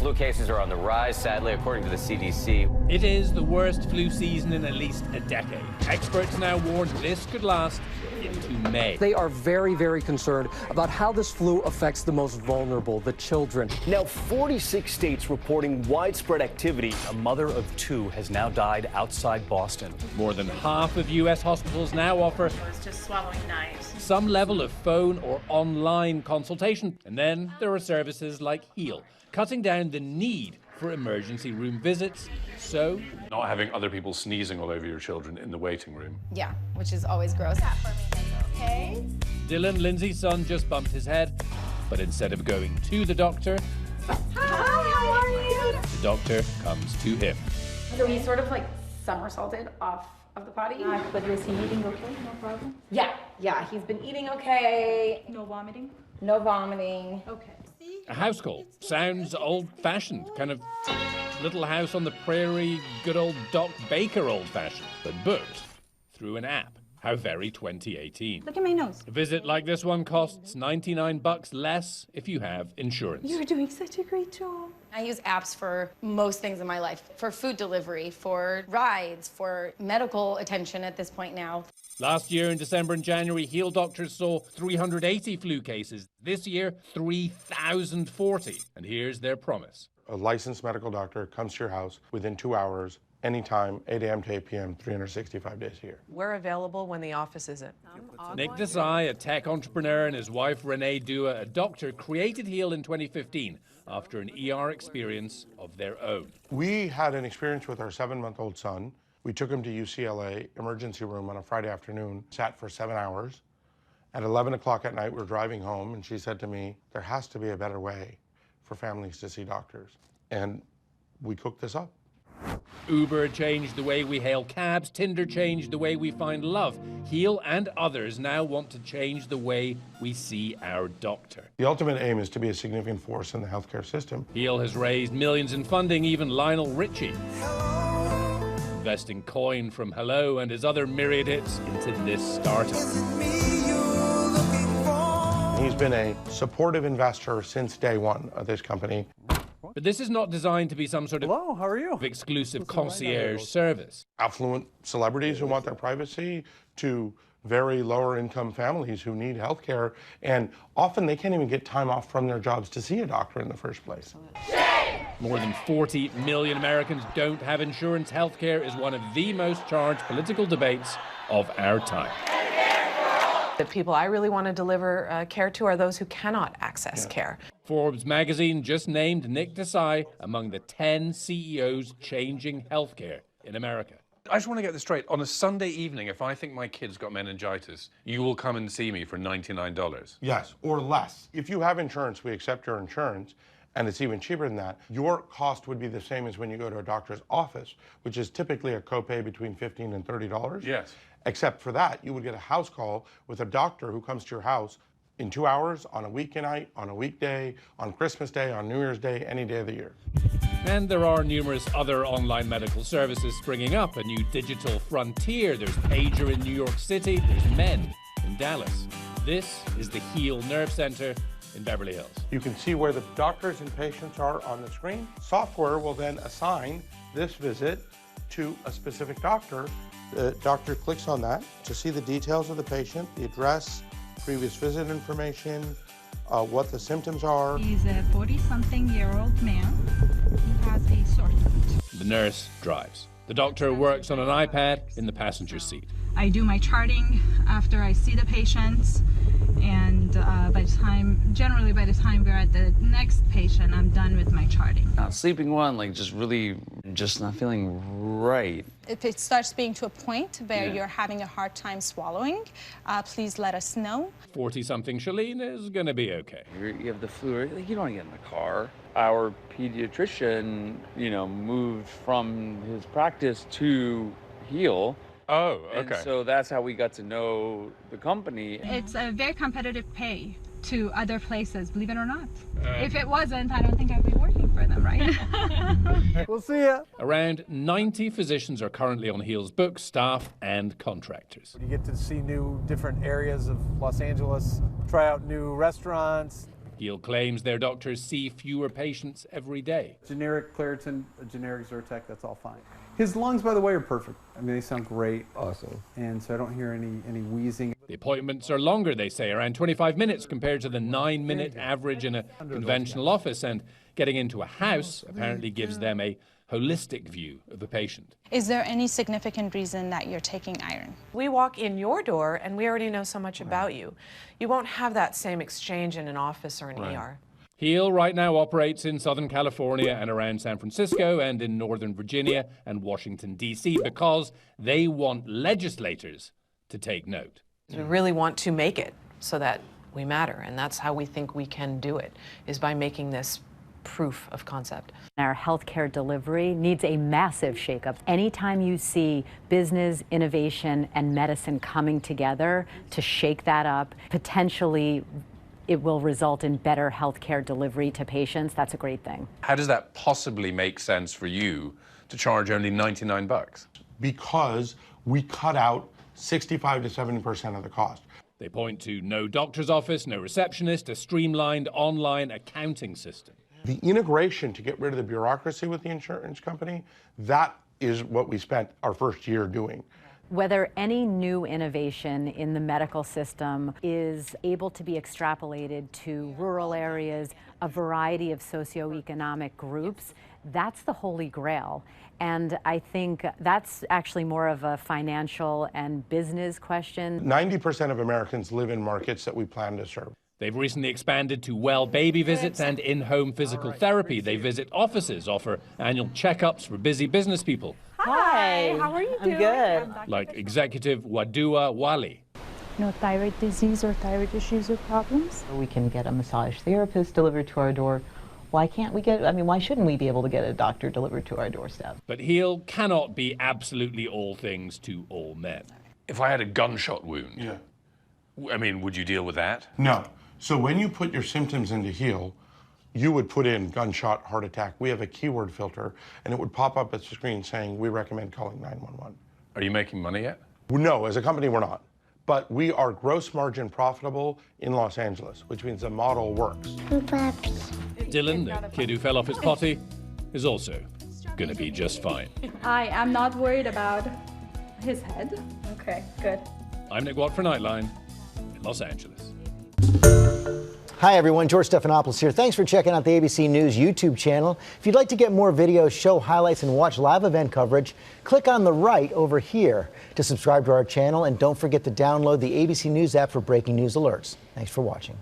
Flu cases are on the rise, sadly, according to the CDC. It is the worst flu season in at least a decade. Experts now warn this could last into May. They are very, very concerned about how this flu affects the most vulnerable, the children. Now, 46 states reporting widespread activity. A mother of two has now died outside Boston. More than half of U.S. hospitals now offer just swallowing knives. some level of phone or online consultation. And then there are services like Heal, cutting down the need for emergency room visits. So, not having other people sneezing all over your children in the waiting room. Yeah, which is always gross. Okay. Dylan, Lindsay's son, just bumped his head. But instead of going to the doctor, Hi, how are you? the doctor comes to him. So he sort of like somersaulted off of the potty. But is he eating okay? No problem? Yeah, he's been eating okay. No vomiting? No vomiting. Okay. A house call. Sounds old-fashioned, kind of Little House on the Prairie, good old Doc Baker old-fashioned, but booked through an app. How very 2018. Look at my nose. A visit like this one costs $99 less if you have insurance. You're doing such a great job. I use apps for most things in my life. For food delivery, for rides, for medical attention at this point now. Last year in December and January, Heal doctors saw 380 flu cases. This year, 3,040. And here's their promise. A licensed medical doctor comes to your house within 2 hours, anytime, 8 a.m. to 8 p.m., 365 days a year. We're available when the office isn't. Nick Desai, a tech entrepreneur, and his wife Renee Dua, a doctor, created Heal in 2015 after an ER experience of their own. We had an experience with our 7-month-old son. We took him to UCLA emergency room on a Friday afternoon, sat for 7 hours. At 11 o'clock at night, we're driving home, and she said to me, there has to be a better way for families to see doctors. And we cooked this up. Uber changed the way we hail cabs. Tinder changed the way we find love. Heal and others now want to change the way we see our doctor. The ultimate aim is to be a significant force in the healthcare system. Heal has raised millions in funding, even Lionel Richie investing coin from Hello and his other myriad hits into this startup. He's been a supportive investor since day one of this company. But this is not designed to be some sort of Hello, how are you? exclusive concierge service. Affluent celebrities who want their privacy to very lower income families who need health care, and often they can't even get time off from their jobs to see a doctor in the first place. More than 40 million Americans don't have insurance. Healthcare is one of the most charged political debates of our time. The people I really want to deliver care to are those who cannot access care. Forbes magazine just named Nick Desai among the 10 CEOs changing healthcare in America. I just want to get this straight. On a Sunday evening, if I think my kid's got meningitis, you will come and see me for $99. Yes, or less. If you have insurance, we accept your insurance, and it's even cheaper than that. Your cost would be the same as when you go to a doctor's office, which is typically a copay between $15 and $30. Yes. Except for that, you would get a house call with a doctor who comes to your house in 2 hours, on a weeknight, on a weekday, on Christmas Day, on New Year's Day, any day of the year. And there are numerous other online medical services springing up, a new digital frontier. There's Pager in New York City, there's Men in Dallas. This is the Heal Nerve Center in Beverly Hills. You can see where the doctors and patients are on the screen. Software will then assign this visit to a specific doctor. The doctor clicks on that to see the details of the patient, the address, previous visit information, what the symptoms are. He's a 40-something-year-old man. He has a sore throat. The nurse drives. The doctor works on an iPad in the passenger seat. I do my charting after I see the patients, and generally by the time we're at the next patient, I'm done with my charting. Sleeping one, like just not feeling right. If it starts being to a point where you're having a hard time swallowing, please let us know. 40-something Shalene is going to be okay. You have the flu, like, you don't want to get in the car. Our pediatrician, moved from his practice to Heal. Oh, okay. And so that's how we got to know the company. It's a very competitive pay to other places, believe it or not. If it wasn't, I don't think I'd be working for them, right? We'll see ya. Around 90 physicians are currently on Heal's books, staff and contractors. You get to see different areas of Los Angeles, try out new restaurants. Heal claims their doctors see fewer patients every day. Generic Claritin, a generic Zyrtec, that's all fine. His lungs, by the way, are perfect. I mean, they sound great. Awesome. And so I don't hear any wheezing. The appointments are longer, they say, around 25 minutes compared to the 9-minute average in a conventional office. And getting into a house apparently gives them a holistic view of the patient. Is there any significant reason that you're taking iron? We walk in your door and we already know so much about you. You won't have that same exchange in an office or an ER. Heal right now operates in Southern California and around San Francisco and in Northern Virginia and Washington, D.C. because they want legislators to take note. We really want to make it so that we matter, and that's how we think we can do it, is by making this proof of concept. Our healthcare delivery needs a massive shakeup. Anytime you see business, innovation, and medicine coming together to shake that up, potentially it will result in better healthcare delivery to patients. That's a great thing. How does that possibly make sense for you to charge only $99? Because we cut out 65 to 70% of the cost. They point to no doctor's office, no receptionist, a streamlined online accounting system. The integration to get rid of the bureaucracy with the insurance company, that is what we spent our first year doing. Whether any new innovation in the medical system is able to be extrapolated to rural areas, a variety of socioeconomic groups, that's the holy grail. And I think that's actually more of a financial and business question. 90% of Americans live in markets that we plan to serve. They've recently expanded to well baby visits and in-home physical therapy. They visit offices, offer annual checkups for busy business people. Hi, how are you doing? I'm good. Like executive Wadua Wali. No thyroid disease or thyroid issues or problems? We can get a massage therapist delivered to our door. Why can't we get, why shouldn't we be able to get a doctor delivered to our doorstep? But Heal cannot be absolutely all things to all men. If I had a gunshot wound, would you deal with that? No. So when you put your symptoms into Heal, you would put in gunshot, heart attack. We have a keyword filter, and it would pop up at the screen saying, we recommend calling 911. Are you making money yet? No, as a company, we're not. But we are gross margin profitable in Los Angeles, which means the model works. Dylan, the kid who fell off his potty, is also going to be just fine. I'm not worried about his head. Okay, good. I'm Nick Watt for Nightline in Los Angeles. Hi everyone, George Stephanopoulos here. Thanks for checking out the ABC News YouTube channel. If you'd like to get more videos, show highlights, and watch live event coverage, click on the right over here to subscribe to our channel, and don't forget to download the ABC News app for breaking news alerts. Thanks for watching.